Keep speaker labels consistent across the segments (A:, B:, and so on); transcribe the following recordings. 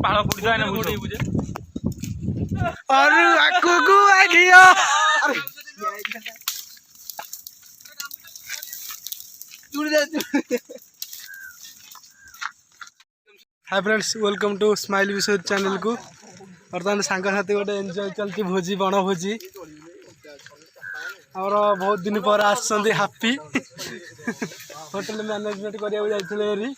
A: पाला पुड़ी जाए ना बुझे बुझे
B: और आकू को आ गया hi friends welcome to smile Vishwa channel को बर्तमान सांग साथी गोटे एंजॉय चलती भोजी बण भोजी और बहुत दिन पर आसछंती हैप्पी होटल मैनेजमेंट करिया जाइथिले री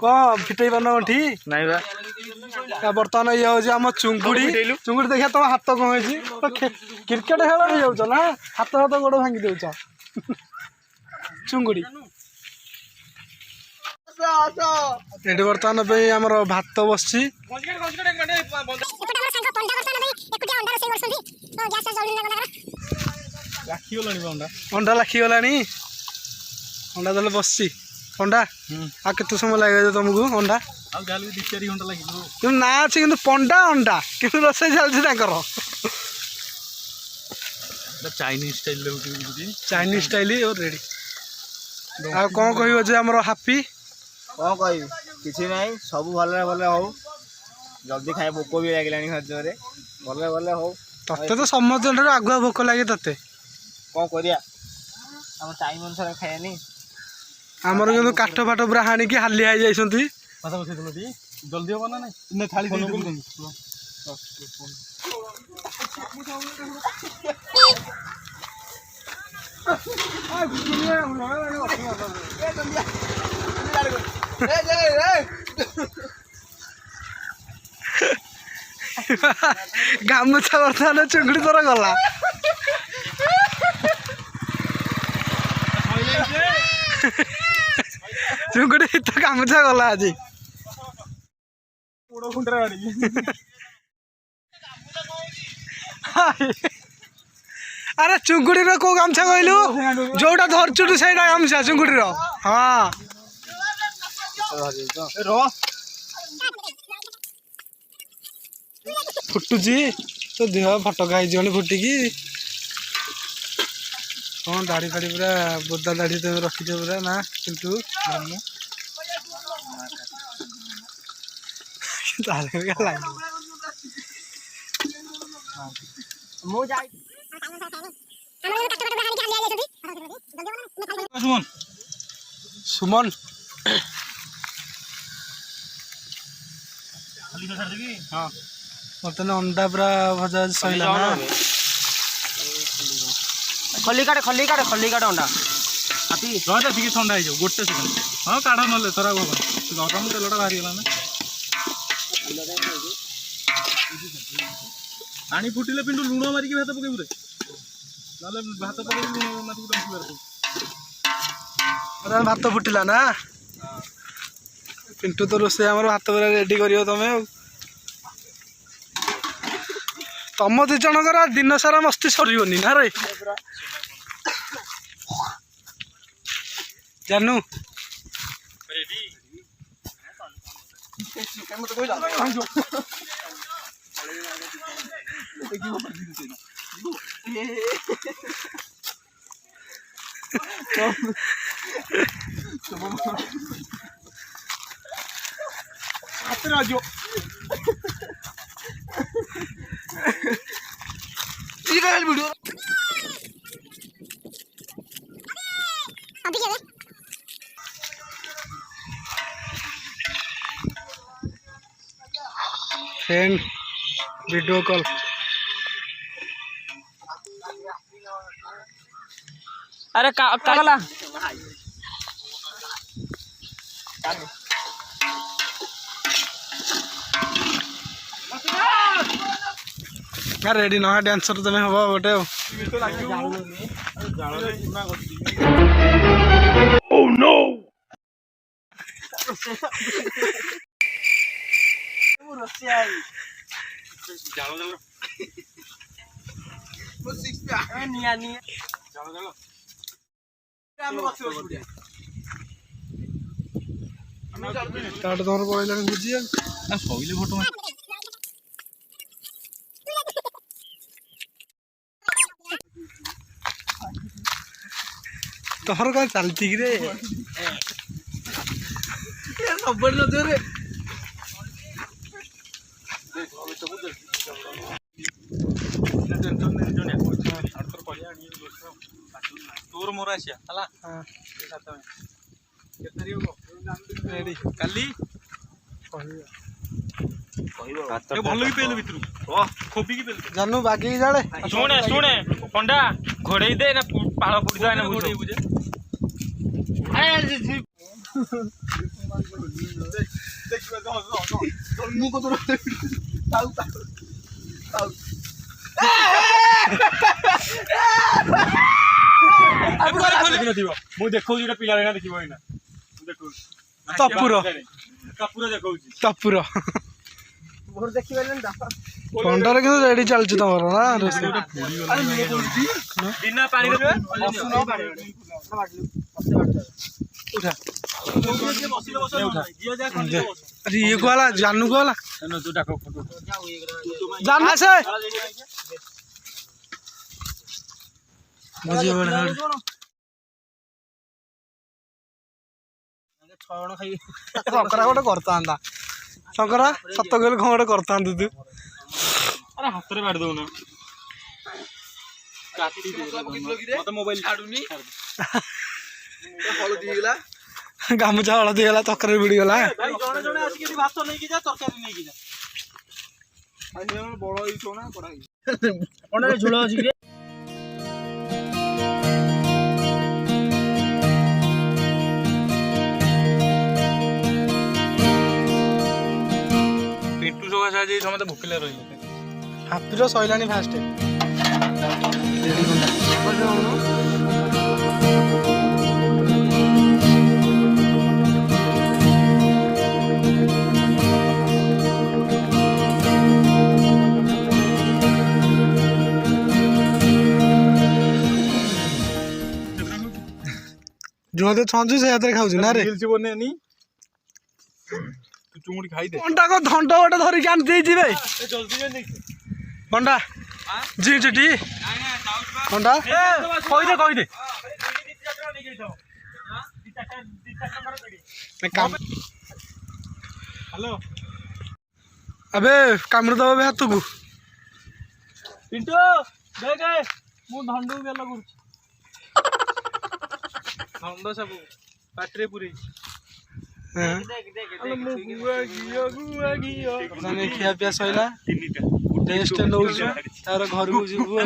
B: कौन फिटई बनठी
A: नहीं बा
B: बर्तमान ये हूँ आम चुंगुड़ी चुंगुड़ी देखिए तुम हाथ कौन हो क्रिकेट खेल नहीं जाऊच ना हाथ हाथ गोड़ भांगी दौच चुंगुड़ी ये बर्तमान आम भात बस अंडा लाखीगला अंडा तेल बस अंडा आ केते समय लगे तुमको अंडा ना अच्छे कि पंडा अंडा कि रोसे चलती
A: चाइनीज स्टाइल
B: चाइनीज स्टाइल और रेडी आ कौन कह आमर हापी
C: कौन कह कि ना सब भले भले हो जल्दी खाए भोक भी लगे हजरे भले भले हो
B: ते तो समस्त आगुआ भोक लगे ते
C: कौन करिया हम टाइम अनुसार खाएनी
B: आमर कि काठ फाट पूरा हाणिकी हालिया हो जाती
A: जल्दी हम ना नहीं थाली
B: गामुछा बर्तमान चुंगड़ी तोर गला चुंगड़ी तो गामुछा गला आज अरे चुंगुड़ी को गामछा कहलु जोटा धरचु से गामछा चुंगुड़ी हाँ फुटुची तो देह फटका हो फुटिकी हाँ दाढ़ी फाड़ी पूरा बोदा दाढ़ी तुम रखीच पूरा ना किंतु सुमन हाँ बर्तमान अंडा पूरा भजा सैला ना
C: खली काटे अंडा
A: रहा टे ठंडा हो गोटे सेकेंड हाँ काढ़ ना थोड़ा गरम तेलटा बाहरी गला पानी फुटिले पिंटू लुण मारिकी भात पकेबू रे ना भात पकड़ लुण मारिकी
B: भात फुटिला ना पिंटू तो रोसे आम भात पूरा रेडी कर तमें तुम दु जनकर दिन सारा मस्ती सर ना रे जानू फ्रेंड वीडियो कॉल
C: अरे कागला
B: रेडी ना डांसर तुम्हें हम गोटे
A: Oh no!
B: तुम पड़ा बुझी
A: शैले फोटो
B: तोहर कौन चलती कि रे ସବୁବେଳେ ନଥିବ ରେ
A: ତୋର ମୋର ଆସିଆ ହେଲା କାଲି ଭଲ କି ପେଲୁ ଭିତରୁ ଖୋବିକି ପେଲୁ
B: ଜାନୁ ବାଗେଇ ଜାଳେ
A: ଶୁଣେ ଶୁଣେ ପଣ୍ଡା ଘୋଡେଇ ଦେ ନା ପାଳ ପଡିଯିବ ନା ଘୋଡେଇ ବୁଝେ
B: ମୁଁ କତ
A: ମୁଁ ଦେଖଉଛି ଗୋଟେ ପିଲା ଦେଖିବ ଏଇନା ମୁଁ ଦେଖଉଛି
B: ତପୁର
A: କପୁର ଦେଖଉଛି
B: ତପୁର
C: ମୋର ଦେଖିପାରିଲେନି ତ
B: ଥଣ୍ଡାରେ କିନ୍ତୁ ରେଡି ଚାଲିଛି ତମର ନା
A: ବିନା ପାଣିରେ
B: ଇଏ କୁ ହେଲା ଜାନୁ କୁ ହେଲା ଜାନୁ ଆସେ ଶଙ୍କରା ଗୋଟେ କରିଥାନ୍ତା ଶଙ୍କରା ସତ କହିଲେ କଣ ଗୋଟେ କରିଥାନ୍ତୁ ତୁ
A: ଆରେ ହାତରେ ବାଡି ଦଉନା ମୋବାଇଲ ଛାଡୁନି
B: ଗାମୁଛା ହଳଦୀ ହେଇଗଲା ତରକାରୀ ବିଡ଼ିଗଲା
A: ଜଣେ ଜଣେ ଆସିକି ଭାତ ନେଇକି ଯା ତରକାରୀ ନେଇକି ଯା
C: ବଡ ହେଇଥିବ ନା ବଡ
A: ଝୋଳ ଅଛି କି ପିଣ୍ଟୁ ସକାଶେ ଆଜି ସମସ୍ତେ ଭୋକିଲେ ରହିଲେ
B: ହାପିର ସଇଲାଣି ଫାଷ୍ଟ ଯୋଉ ଛଞ୍ଚୁ ସେ ହାତରେ ଖାଉଛୁ ନା ରେ
A: ବନେନି ତୁ ଚୁଙ୍ଗୁଡି ଖାଇଦେ
B: ଅଣ୍ଡା କ ଧଣ୍ଡ ଗୋଟେ ଧରିକି ଆଣି ଦେଇଛି ବେ ଅଣ୍ଡା ଜି ଚିଟି ଅଣ୍ଡା
A: କହିଦେ କହିଦେ ହ୍ୟାଲୋ
B: ଏବେ କାମୁଡ଼ି ଦବ ଏବେ ହାତକୁ
A: ପିଣ୍ଟୁ ଦେଖ ମୁଁ ଧଣ୍ଡକୁ ବେଲ କରୁଛି ଧଣ୍ଡ ସବୁ ପାଟିରେ ପୁରେଇଛି
B: ଖିଆ ପିଆ ସଇଲା ଟେଷ୍ଟ ନଉଛୁ ତାର ଘରକୁ ଯିବୁ